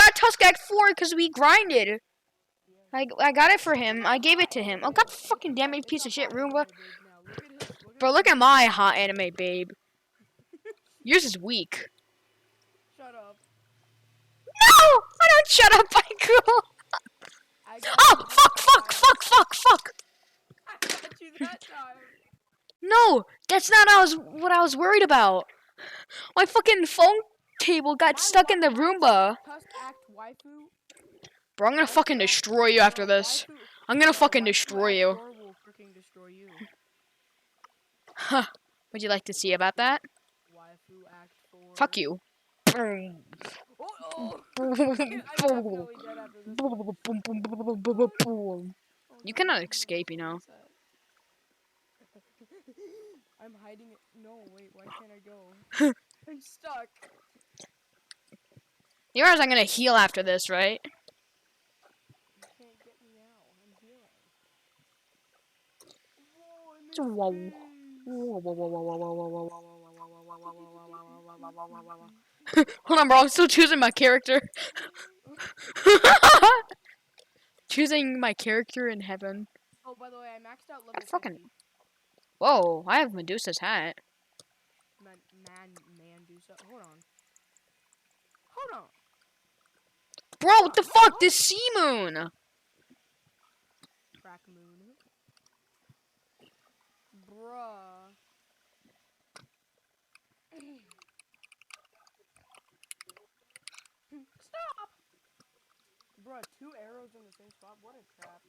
got Tusk Act 4 because we grinded. I got it for him. I gave it to him. Oh, god fucking damn it, piece of shit, Roomba. Bro, look at my hot anime, babe. Yours is weak. Shut up. No! I don't shut up, Michael. Oh, fuck. I got you that time. No, that's not what I was worried about. My fucking phone cable got stuck in the Roomba. Tusk Act waifu. Bro, I'm gonna fucking destroy you after this. I'm gonna fucking destroy you. Will freaking destroy you. Huh. Would you like to see about that? Waifu Act 4. Fuck you. Oh. I'm definitely dead after this. You cannot escape, you know. I'm hiding it. No, wait, why can't I go? I'm stuck. You realize I'm gonna heal after this, right? You can't get me out. I'm healing. Hold on, bro. I'm still choosing my character. Choosing my character in heaven. Oh, by the way, I maxed out level Fucking. 50. Whoa! I have Medusa's hat. Mandusa. Hold on. Bro, what the fuck? This sea moon. Crack moon. Bruh. Stop! Bruh, 2 arrows in the same spot? What a trap.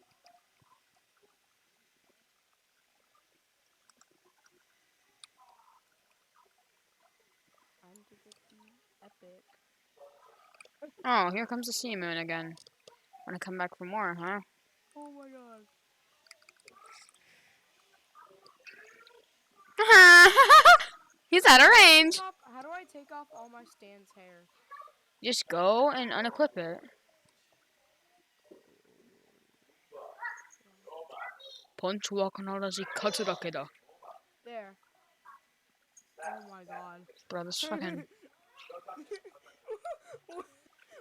Time to get the epic. Oh, here comes the sea moon again. Wanna come back for more, huh? Oh my god. He's out of range. How do I take off all my Stan's hair? Just go and unequip it. Punch wa kanarazu katsu dake da. There. Oh my god. Bro, this fucking.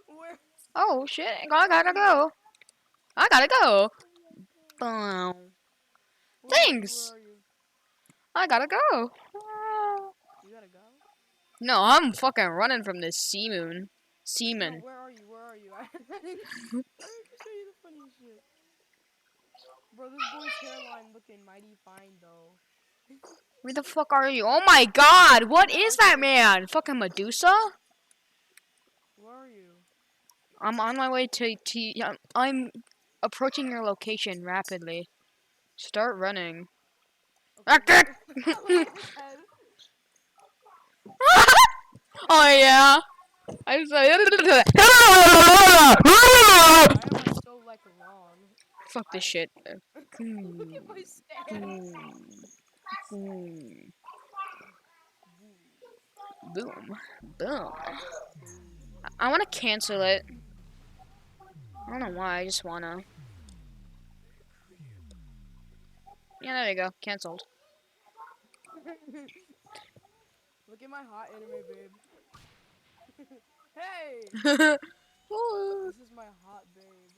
Where? Oh shit! I gotta go. Boom. Thanks. Where are you? I gotta go. You gotta go? No, I'm fucking running from this sea moon. Seaman. No, where are you? I can show you the funniest shit. Bro, this boy's hairline looking mighty fine though. Where the fuck are you? Oh my god! What is that man? Fucking Medusa? Where are you? I'm on my way to I'm approaching your location rapidly. Start running. Okay. Oh yeah. I'm sorry. Why am I so like wrong? Fuck this shit. Look at my stand. Boom. Boom. I want to cancel it. I don't know why, I just wanna. Yeah, there you go. Cancelled. Look at my hot anime babe. Hey! This is my hot babe.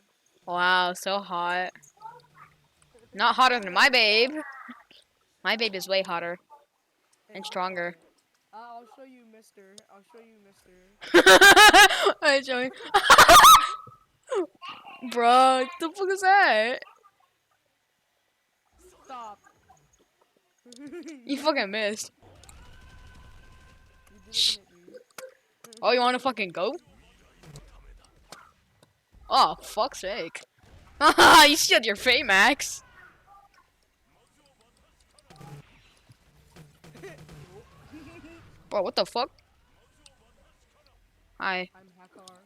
Wow, so hot. Not hotter than my babe. My babe is way hotter. And stronger. I'll show you, mister. I'm showing. Bro, what the fuck is that? Stop. You fucking missed. You didn't hit me. Oh, you wanna fucking go? Oh, fuck's sake. You shit your fate, Max. Bro, what the fuck? Hi. I'm Hakar.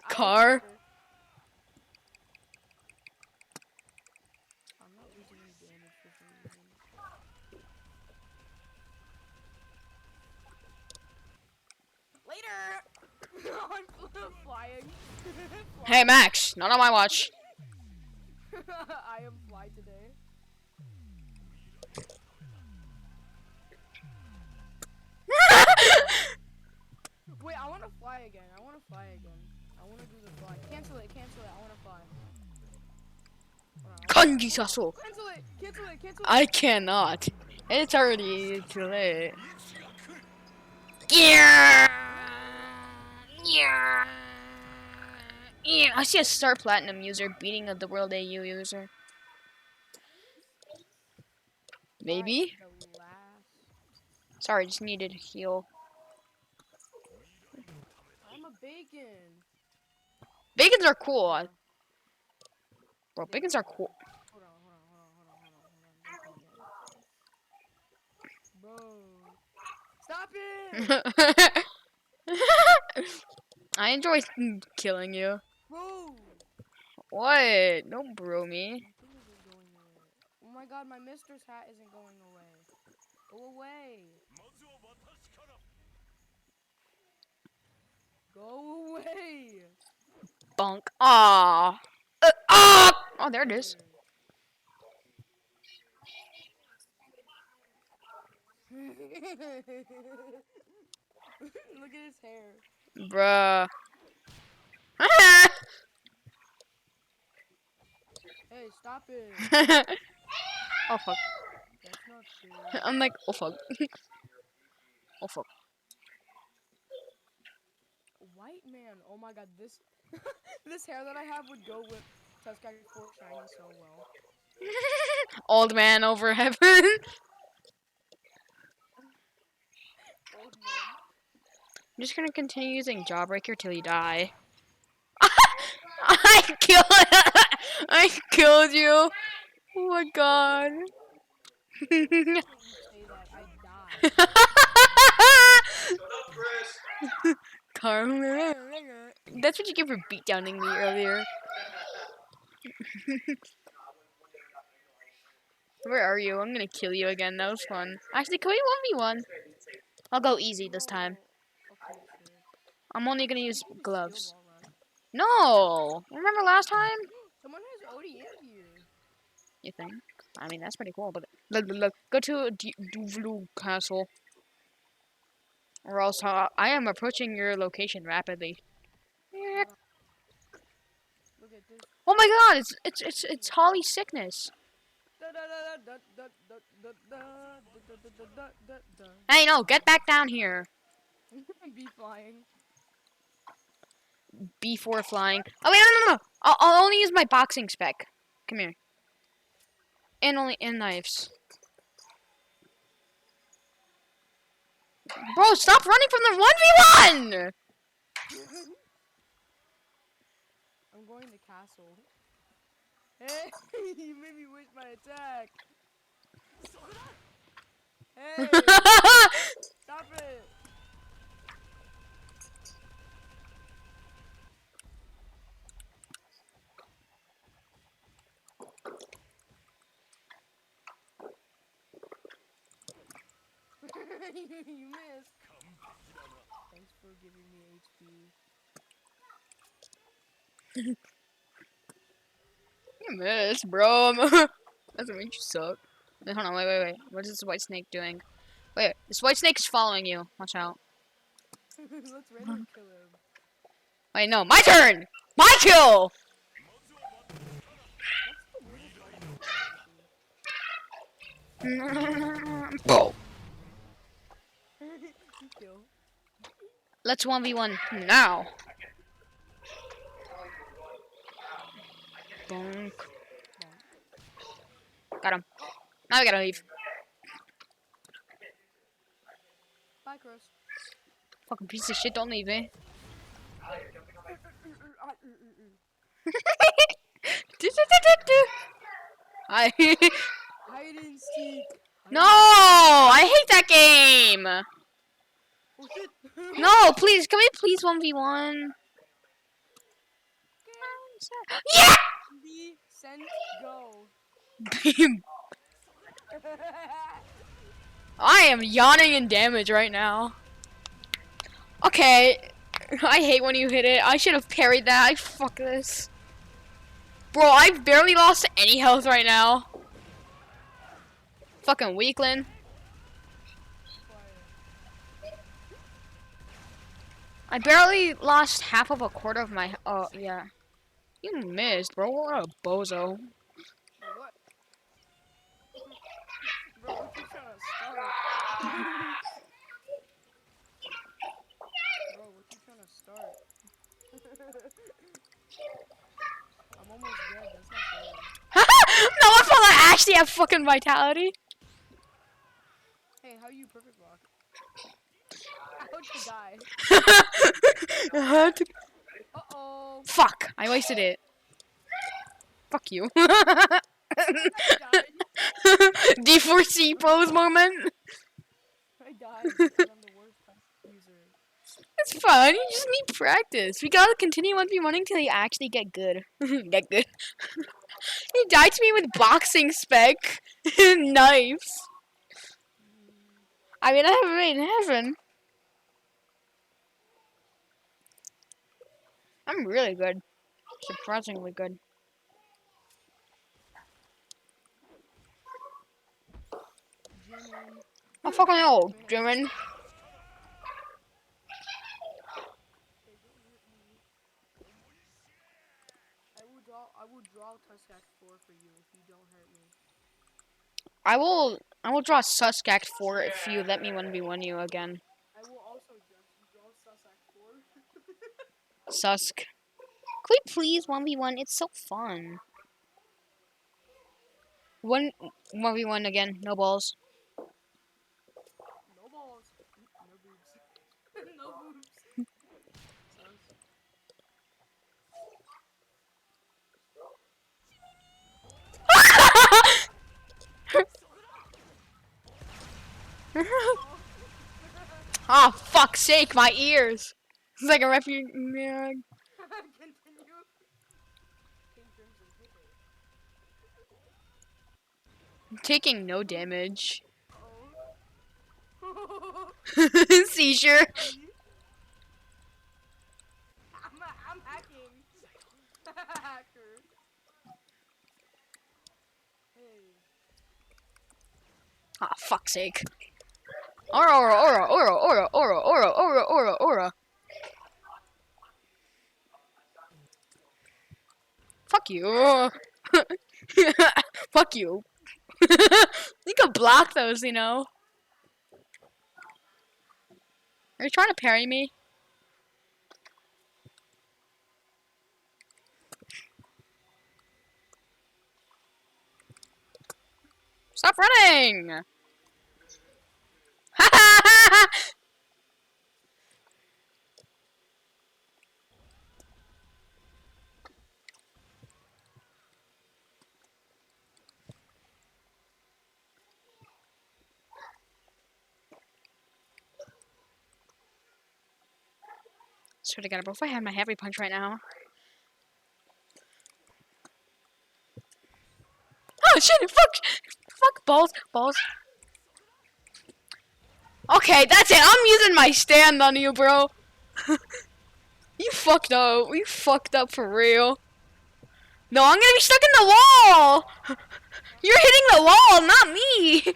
Car? I'm not losing any damage for some reason. Later! I'm flying. Hey, Max, not on my watch. I am fly today. Wait, I want to fly again. wanna do the fly. Cancel it, I wanna fly. Kanji Sasso. Cancel it. I cannot. It's already too late. Yeah. Yeah. Yeah. I see a Star Platinum user beating the World AU user. Maybe? Alright, the last. Sorry, just needed a heal. I'm a bacon. Bacons are cool. Yeah. Bro, Yeah, bacons are cool. Hold on. Don't tell me Bro. Stop it! I enjoy killing you. Bro! What? Don't bro me. My thing isn't going away. Oh my god, my mistress hat isn't going away. Go away. Go away. Bonk. Ah. Ah. Oh, there it is. Look at his hair. Bruh. Hey, stop it. Oh fuck. That's not fair. I'm like, oh fuck. Oh fuck. White man. Oh my god, this this hair that I have would go with Tuskegee 4 shiny so well. Old man over heaven. Old man. I'm just gonna continue using Jawbreaker till you die. I killed you. Oh my god. You say that I die. Karma. That's what you get for beatdowning me earlier. Where are you? I'm gonna kill you again. That was fun. Actually, can we 1v1? I'll go easy this time. Okay, sure. I'm only gonna use Can we have a gloves. skill ball run? No! Remember last time? Someone has OD in here. You think? I mean, that's pretty cool, but look. Go to Duvlu Castle. Or else I am approaching your location rapidly. Look at this. Oh my god, it's Holly sickness. Hey, no, get back down here. Be flying. B4 flying. Oh wait, no. I'll only use my boxing spec. Come here. And only in knives. Bro, stop running from the 1v1! I'm going to castle. Hey, you made me waste my attack. Hey, stop it. You missed. Thanks for giving me HP. You missed, bro. Doesn't mean you suck. Wait, hold on, wait. What is this white snake doing? Wait, this white snake is following you. Watch out. Let's random kill him. Wait, no, my turn! My kill! Bro. Kill. Let's 1v1 now. Bonk. Got him. Now we gotta leave. Bye, Chris. Fucking piece of shit, don't leave me. I Hide and seek. No! I hate that game! Oh shit! No, please, can we please 1v1? Yeah! Be sent go. I am yawning in damage right now. Okay. I hate when you hit it. I should have parried that. Fuck this. Bro, I've barely lost any health right now. Fucking weakling. I barely lost half of a quarter of my. Oh yeah, you missed, bro. What a bozo. Bro, what? Bro, what you trying to start? Bro, what you trying to start? I'm almost dead. That's not fair. No one thought I actually have fucking vitality. Hey, how you perfect block? How'd you die? Uh-oh. Fuck! I wasted it. Fuck you. I died. D4C pros moment. I died because I'm the worst type user. It's fun. You just need practice. We gotta continue on be running till you actually get good. Get good. You died to me with boxing spec and knives. I mean, I haven't made in heaven. I'm really good. Surprisingly good. Jimin. I fucking know, Man. Jimin. Hey, don't hurt me. I will draw Tusk Act 4 for you if you don't hurt me. I will draw Susk Act 4 if you let me 1v1 you again. I will also draw Sus Act 4. Susk. Could we please 1v1? It's so fun. 1v1 again, no balls. No balls. No boobs. No boobs. Sus. Oh. Oh, fuck's sake, my ears. It's like a refuge. Man. Continue. King Crimson, hit it. I'm taking no damage. Oh. Seizure. Buddy. I'm hacking. Hacker. Hey. Oh, fuck's sake. Aura, aura, aura, aura, aura, aura, aura, aura, aura, aura. Fuck you. Fuck you. You can block those, you know. Are you trying to parry me? Stop running! Swear to God, bro, if I had my heavy punch right now. Oh shit! Fuck balls, balls. Okay, that's it. I'm using my stand on you, bro. You fucked up. You fucked up for real. No, I'm gonna be stuck in the wall. You're hitting the wall, not me.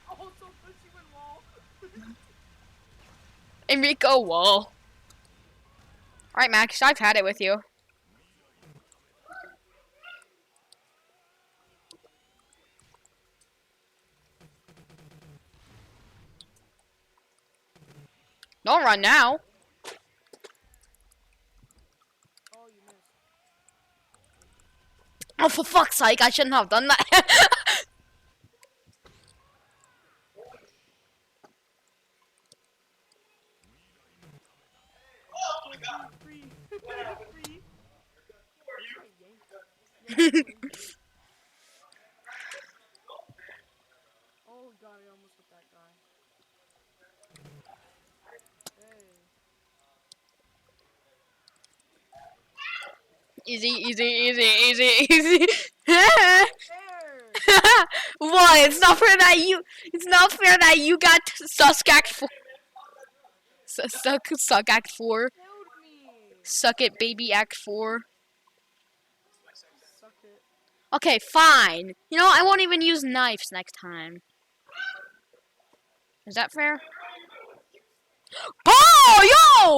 Also push you in wall. Enrico wall. Alright, Max, I've had it with you. Don't run now. Oh, you missed. Oh, for fuck's sake, I shouldn't have done that. Oh, free. Free. Wait, yank. Oh god, I almost hit that guy. Hey. Easy, easy, easy, easy, easy. There. What? It's not fair that you. It's not fair that you got Susk Act 4. Suck Act 4. Killed me. Suck it, baby Act 4. Suck it. Okay, fine. You know, I won't even use knives next time. Is that fair? Oh, yo!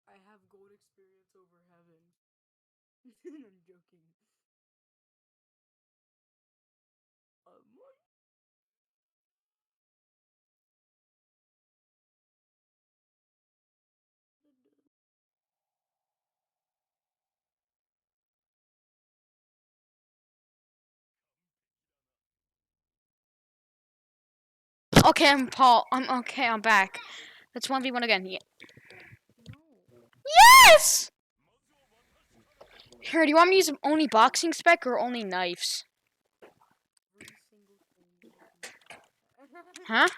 I have gold experience over heaven. I'm joking. Okay, I'm Paul. I'm okay. I'm back. Let's 1v1 again. Yeah. No. Yes! Here, do you want me to use only boxing spec or only knives? Every single thing you can. Huh?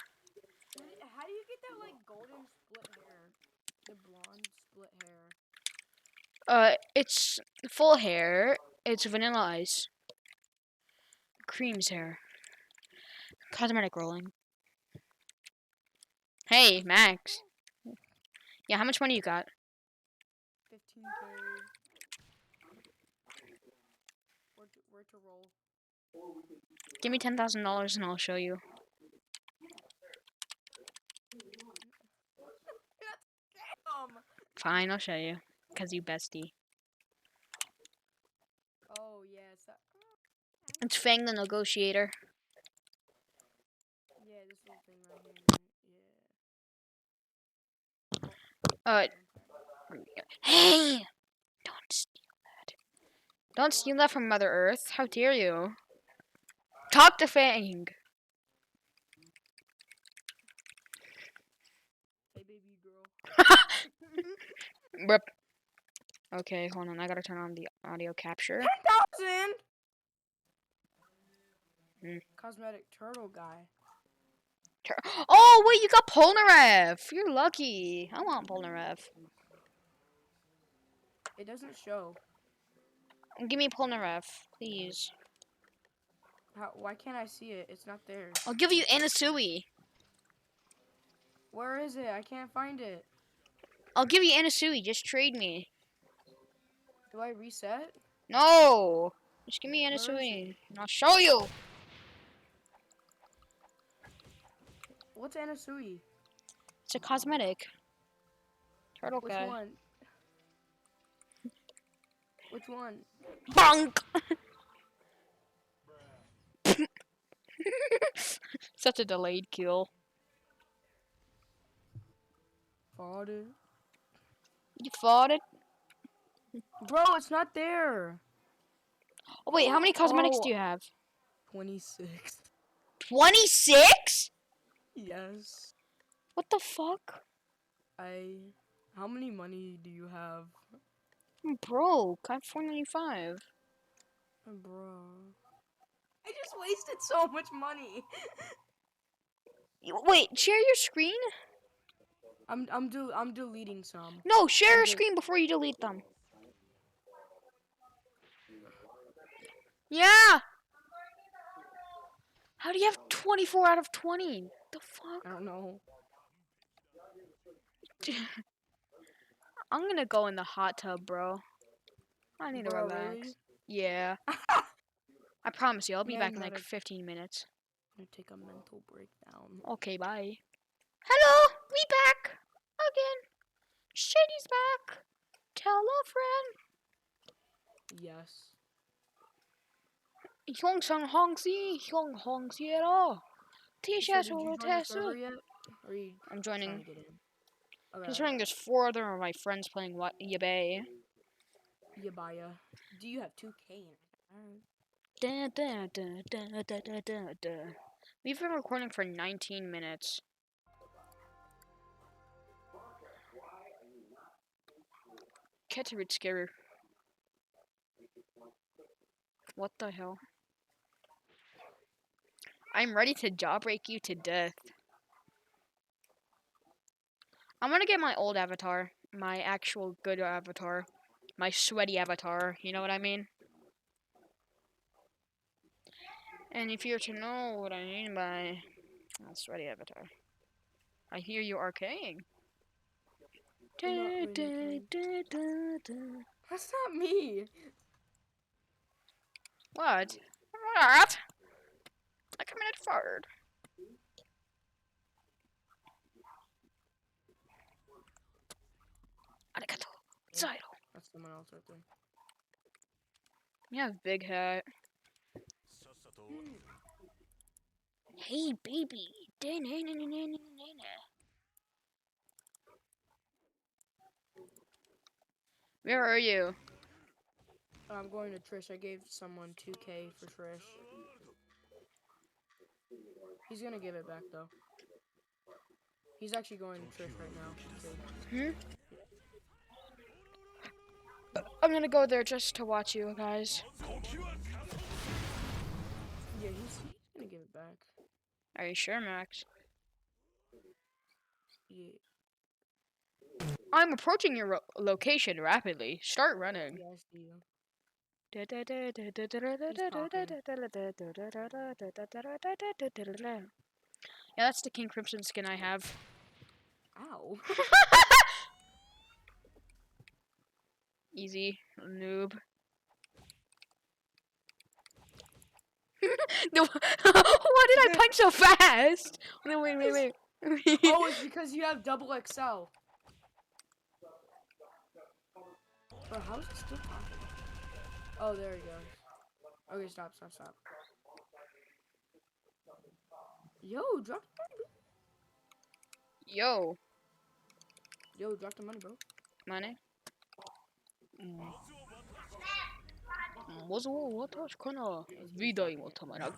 How do you get that like golden split hair? The blonde split hair. It's full hair. It's vanilla ice. Cream's hair. Cosmetic rolling. Hey, Max. Yeah, how much money you got? 15K. Where to roll? Give me $10,000 and I'll show you. Fine, I'll show you. Cause you bestie. Oh yes. It's Fang the Negotiator. Yeah, this little thing right here. Yeah. Hey! Don't steal that. Don't steal that from Mother Earth. How dare you? Talk to Fang. Hey, baby girl. Rip. Okay, hold on. I gotta turn on the audio capture. 10,000. Cosmetic turtle guy. Oh, wait, you got Polnareff. You're lucky. I want Polnareff. It doesn't show. Give me Polnareff, please. Why can't I see it? It's not there. I'll give you Anasui. Where is it? I can't find it. I'll give you Anasui. Just trade me. Do I reset? No. Just give me Where is Anasui. it? And I'll show you. What's Anasui? It's a cosmetic. Turtle Which guy. one? Which one? Bonk! Such a delayed kill. Fought it. You fought it? Bro, it's not there. Oh, wait, how many cosmetics do you have? 26. 26? Yes. What the fuck? How many money do you have? I'm broke. I have 495. Bro. I just wasted so much money. Wait, share your screen? I'm deleting some. No, share your screen before you delete them. Yeah. How do you have 24 out of 20? The fuck? I don't know. I'm gonna go in the hot tub, bro. I need to relax. Really? Yeah. I promise you, I'll be Man, back in like gotta- 15 minutes. I'm gonna take a mental breakdown. Okay, bye. Hello, we back again. Shady's back. Tell a friend. Yes. Yongsang Hongsi, Yong Hongsiero. So T-shirt did you will join the test. server yet? Or are you I'm trying joining. to get in? Okay. Considering there's 4 other of my friends playing what Yabe. Yabaya. Do you have 2K in it? Da, da, da, da, da, da, da, da. We've been recording for 19 minutes. Cat's a bit scary. What the hell? I'm ready to jawbreak you to death. I'm gonna get my old avatar. My actual good avatar. My sweaty avatar. You know what I mean? And if you're to know what I mean by a sweaty avatar. I hear you arcing. I'm not really That's not me. What? What? I come in at fired. Arigato. Zairo. That's someone else right there. You have big hat. Hey, baby. Where are you? I'm going to Trish. I gave someone 2K for Trish. He's gonna give it back though. He's actually going to Trish right now. I'm gonna go there just to watch you guys. Yeah, he's gonna give it back. Are you sure, Max? Yeah. I'm approaching your location rapidly. Start running. Yeah, I see you. Yeah, that's the King Crimson skin I have. Ow. Easy, noob. No, why did I punch so fast? No, wait. Oh, it's because you have double XL. Bro, how is it still talking? Oh, there he goes. Okay, stop. Yo, drop the money, bro. Yo, Yo, drop the money, bro. money. まずは私から美大もたまらん。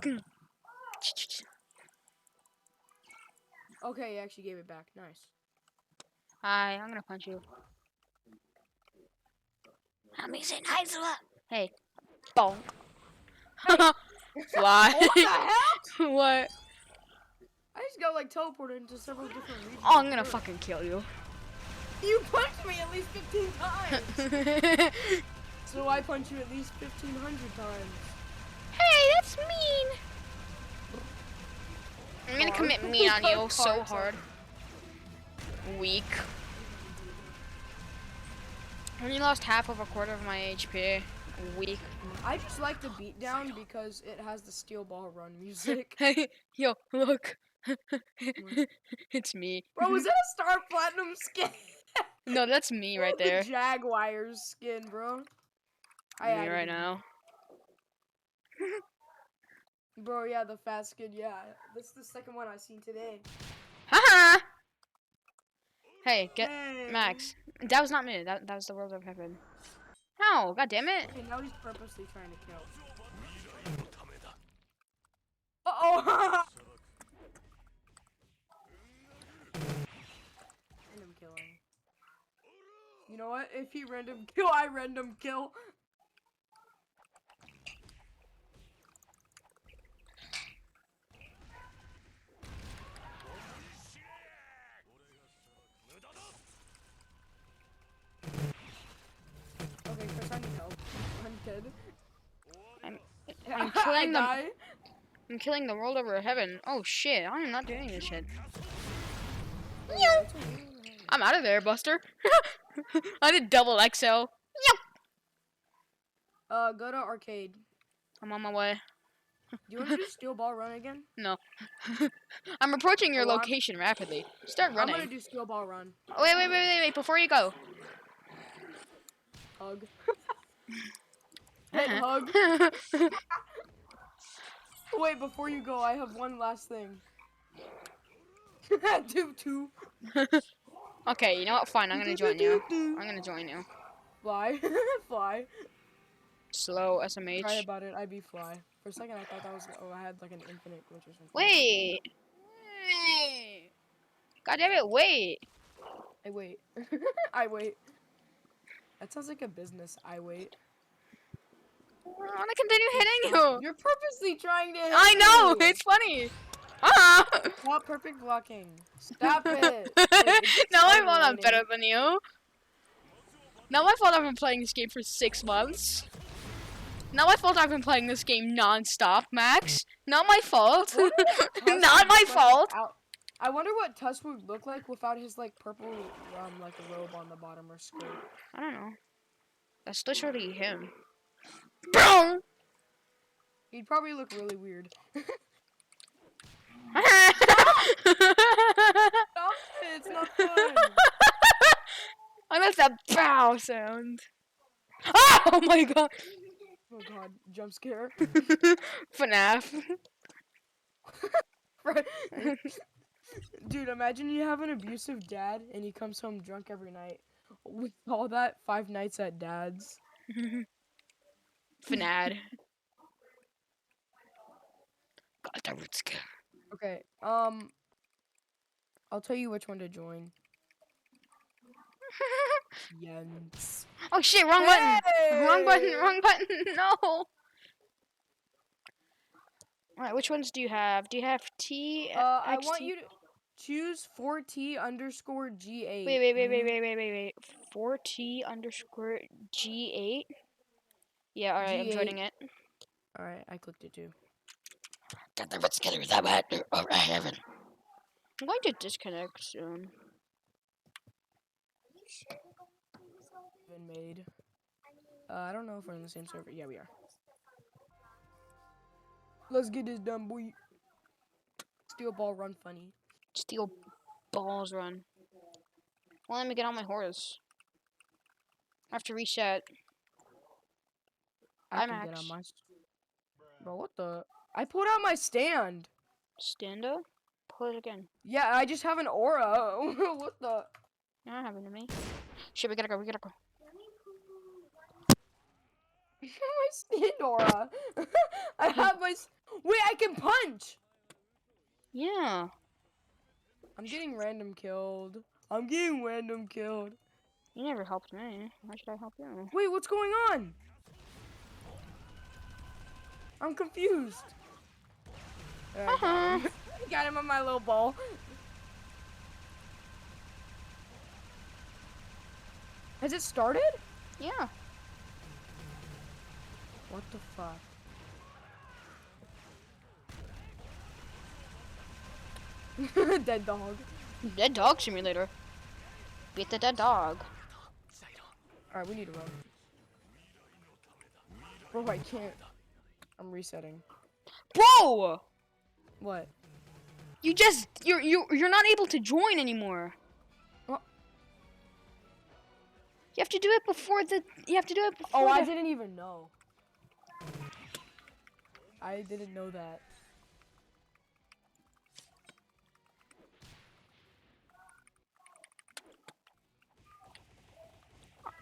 Okay, he actually gave it back. Nice. Hi, I'm gonna punch you. Hey, bonk. Fly. What the hell? What? I just got like teleported into several different regions. Oh, I'm gonna fucking kill you. You punched me at least 15 times. So I punch you at least 1,500 times. Hey, that's mean. I'm gonna commit mean on you so hard. Weak. I only lost half of a quarter of my HP. Weak. I just like the beatdown because it has the steel ball run music. Hey, yo, look. It's me. Bro, is that a Star Platinum skin? No, that's me right there. The Jaguars skin, bro. Me right now. Bro, yeah, the fat skin, yeah. This is the second one I've seen today. Haha! Hey, get Hey. Max. That was not me. That was the world of heaven. No, god damn it. Okay, now he's purposely trying to kill. Uh-oh! Random killing. You know what? If he random kill, I random kill. Okay, Chris, I need help. I'm dead. I'm killing them. I'm killing the world over heaven. Oh shit, I am not doing this shit. I'm out of there, Buster. I did double XL. Go to arcade. I'm on my way. Do you want to do steel ball run again? No. I'm approaching your Oh, location rapidly. Start running. I'm gonna do steel ball run. Oh, wait, before you go. Hug. Head hug. Wait, before you go, I have one last thing. Do two. Okay, you know what? Fine, I'm gonna join you. I'm gonna join you. Fly. Fly. Slow SMH. Try about it, I be fly. For a second, I thought that was. Oh, I had like an infinite glitch or something. Wait. God damn it, wait. I wait. I wait. That sounds like a business. I wait. I want to continue hitting you. You're purposely trying to hit I know, me. it's funny. Stop perfect blocking. Stop it. Now my fault I'm better than you. Not my fault I've been playing this game for 6 months. Not my fault I've been playing this game non-stop, Max. Not my fault. Not my fault. I wonder what Tusk would look like without his like purple like robe on the bottom or skirt. I don't know. That's literally him. Boom! He'd probably look really weird. the bow sound. Oh my god. Oh god, jump scare. FNAF. Dude, imagine you have an abusive dad and he comes home drunk every night. We call that 5 nights at dad's. FNAD. God, that would scare. Okay, I'll tell you which one to join. Jens. Oh shit, wrong button. Wrong button, Hey! wrong button. No. Alright, which ones do you have? Do you have T, I XT? want you to choose 4T_G8. Wait. 4T underscore G8? Yeah, alright, I'm joining G8. it. Alright, I clicked it too. God, what's together with that bad? Oh, I haven't. I'm going to disconnect soon. Been made. I don't know if we're in the same server. Yeah, we are. Let's get this done, boy. Steel ball run funny. Steel balls run. Well, let me get on my horse. I have to reset. I can get on IMAX. my... Bro, what the... I pulled out my stand. Stand up? Pull it again. Yeah, I just have an aura. What the... Not happening to me. Shit, we gotta go. My stand aura. I have my... Wait, I can punch. Yeah. I'm getting random killed. I'm getting random killed. You never helped me. Why should I help you? Wait, what's going on? I'm confused. There, I got him. Got him on my little ball. Has it started? Yeah. What the fuck? Dead dog. Dead dog simulator. Beat the dead dog. Alright, we need to run. Bro, I can't. I'm resetting. Bro! What? You're not able to join anymore. What? You have to do it before Oh, I didn't even know. I didn't know that.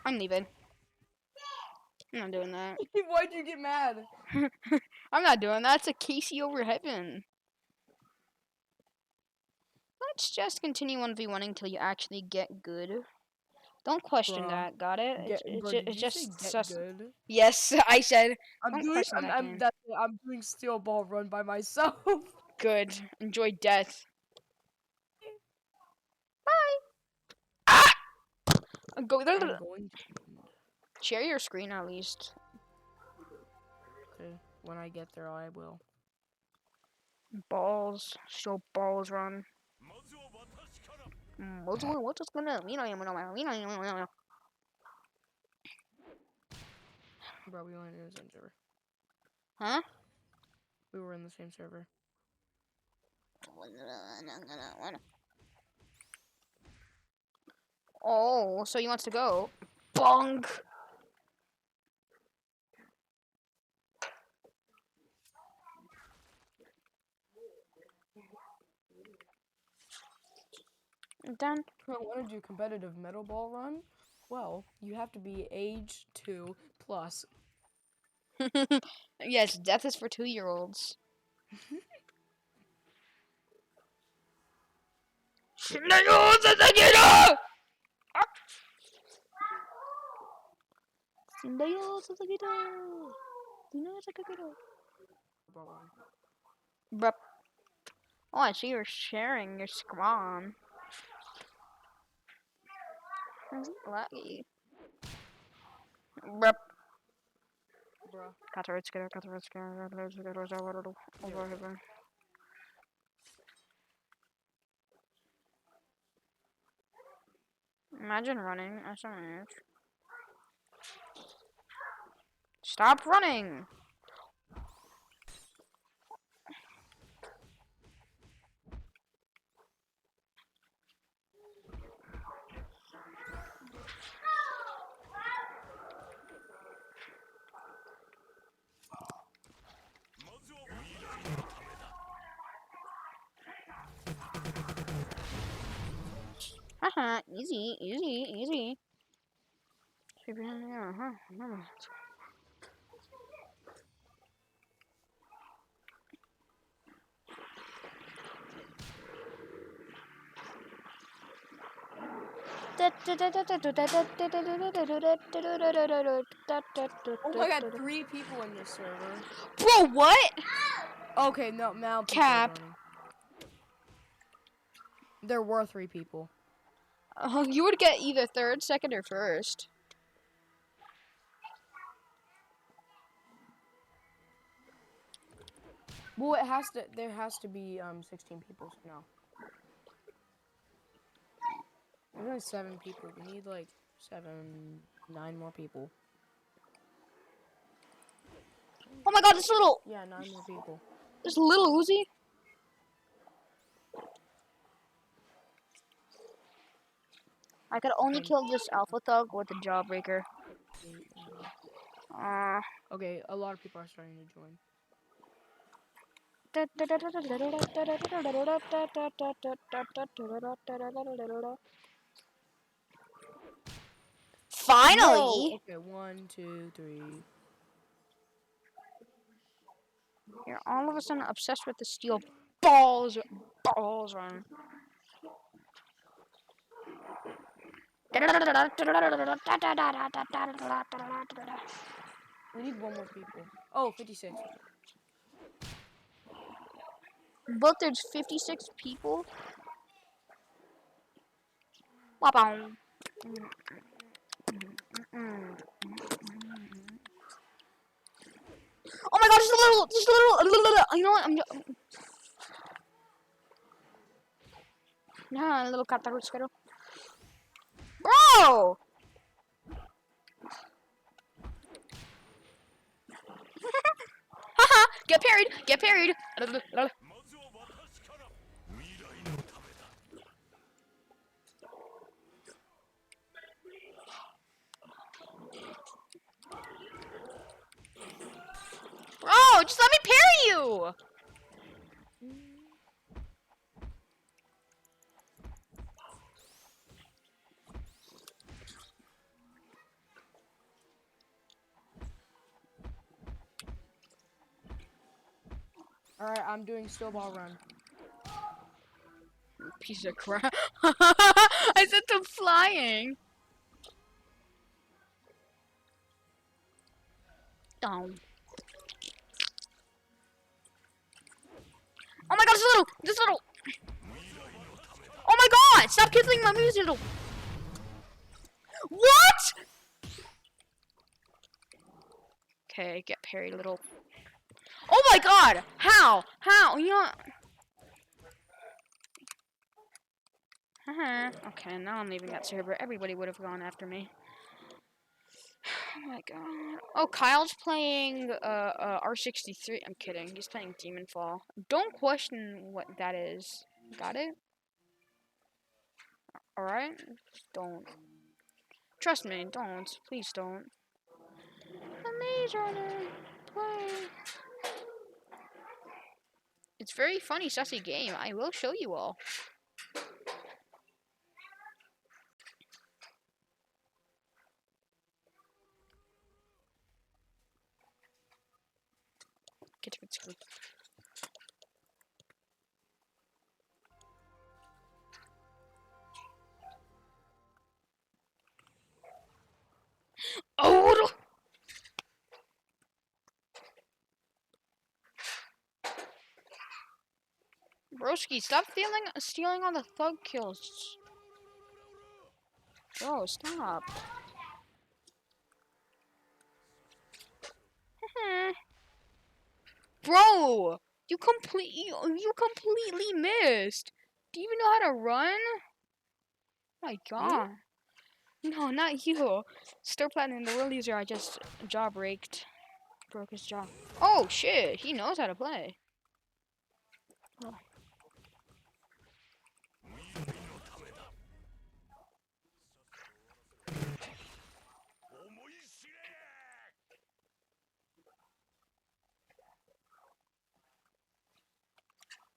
I'm leaving. I'm not doing that. Why'd you get mad? I'm not doing that. It's a Casey over heaven. Let's just continue 1v1 until you actually get good. Don't question Bruh. that. Got it? Bro, did It's you say just get sus. good? Yes, I said. Don't question that game. I'm doing steel ball run by myself. Good. Enjoy death. Bye. Ah! Go. I'm going to... Share your screen at least. Okay, when I get there, I will. Balls. Show balls run. What's gonna? Bro, we were in the same server. Huh? We were in the same server. Oh, so he wants to go. Bonk. Done. I want to do competitive metal ball run. Well, you have to be age 2 plus. Yes, death is for 2-year-olds. Bruh. Oh, I see you're sharing your scrum. Lucky. Bruh. Bruh. Imagine running. Stop running! Haha, easy, easy, easy. Oh my god, 3 people in this server. Bro, what? Okay, no, now people are Cap. joining. There were 3 people. You would get either third, second, or first. Well, there has to be 16 people, so no. There's only 7 people. We need like 9 more people. Oh my god, this little Yeah, 9 more people. Uzi. I could only kill this alpha thug with a jawbreaker. 8, 9. Okay, a lot of people are starting to join. Bro! Finally! Okay, 1, 2, 3. You're all of a sudden obsessed with the steel balls. Balls on. We need 1 more people. Oh, 56. But there's 56 people. Wow. Oh my god, just a little. You know what? Yeah, a little catarusquero. Bro! Haha! Get parried! Get parried! Bro, just let me parry you! Alright, I'm doing snowball run. Piece of crap. I sent them flying. Down. Oh my god, this little. Oh my god, stop killing my music. What? Okay, get parried, little. Oh my god, how? How? You know. Okay, now I'm leaving that server. Everybody would have gone after me. Oh my god. Oh, Kyle's playing R63. I'm kidding. He's playing Demon Fall. Don't question what that is. Got it? Alright? Don't. Trust me, don't. Please don't. The Maze Runner. Play. It's very funny, sussy game. I will show you all. Get to it. Oh! Broski, stop stealing all the thug kills. Bro, stop. Bro, you completely missed. Do you even know how to run? My Me? god. No, not you. Star Platinum, the world user I just jaw braked. Broke his jaw. Oh shit, he knows how to play. Oh.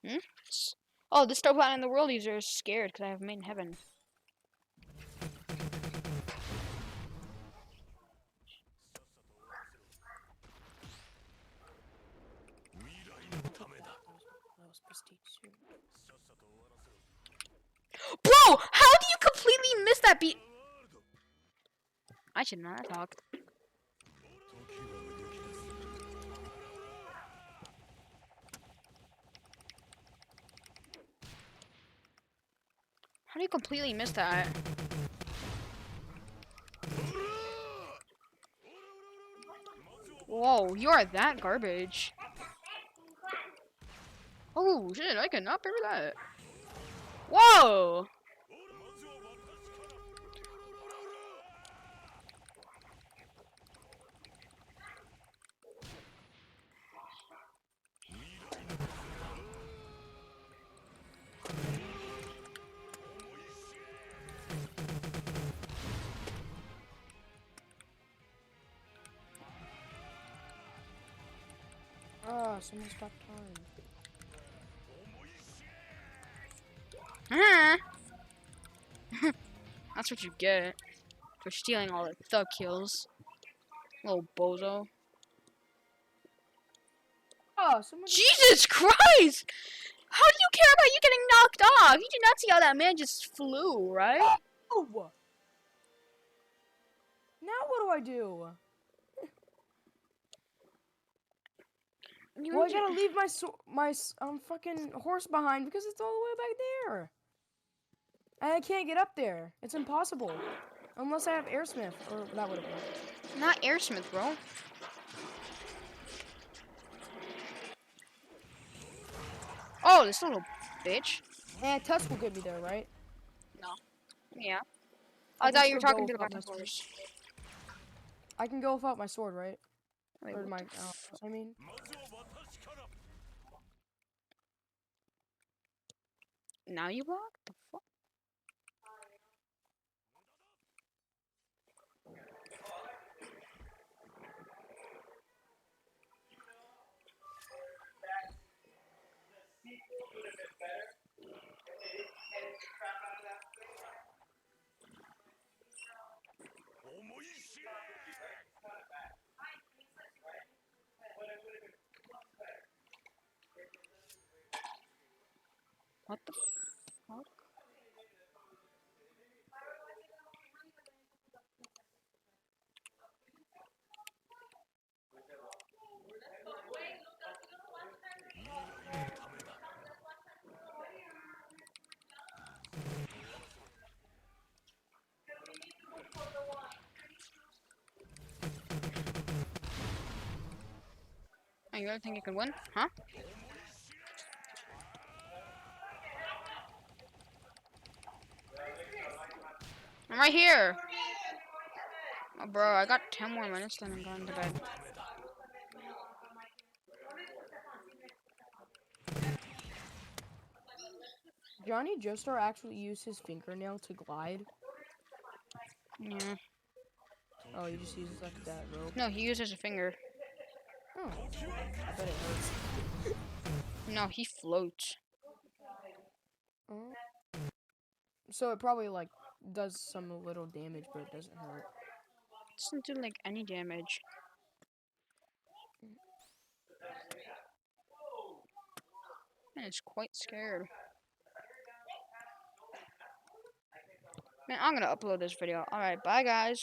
Hmm? Oh, the Star Platinum, the world user is scared because I have main heaven. too. Bro, how do you completely miss that beat? I should not talk. How do you completely miss that? Whoa, you are that garbage. Oh shit, I cannot parry that. Whoa! Ah, someone stop time. That's what you get for stealing all the thug kills. Little bozo. Oh, someone. Jesus Christ! How do you care about you getting knocked off? You did not see how that man just flew, right? Oh! Now what do? Well, I gotta leave my fucking horse behind because it's all the way back there. And I can't get up there. It's impossible. Unless I have Airsmith, or that would have worked. Not Airsmith, bro. Oh, this little bitch. And Tusk will get me there, right? No. Yeah. I I can thought you were still talking go to the without my sword. I can go without my sword, right? Wait, Or what my, the f- I mean. Now you block? The fuck? What the fuck? Oh, you really think you can win? Huh? I'm right here! Oh, bro, I got 10 more minutes, then I'm going to bed. Johnny Joestar actually used his fingernail to glide. Yeah. Oh, he just uses like that rope. No, he uses a finger. Oh, I bet it hurts. No, he floats. Oh. So it probably like does some little damage, but it doesn't hurt. It doesn't do like any damage. Man, it's quite scared. Man, I'm gonna upload this video. Alright, bye guys.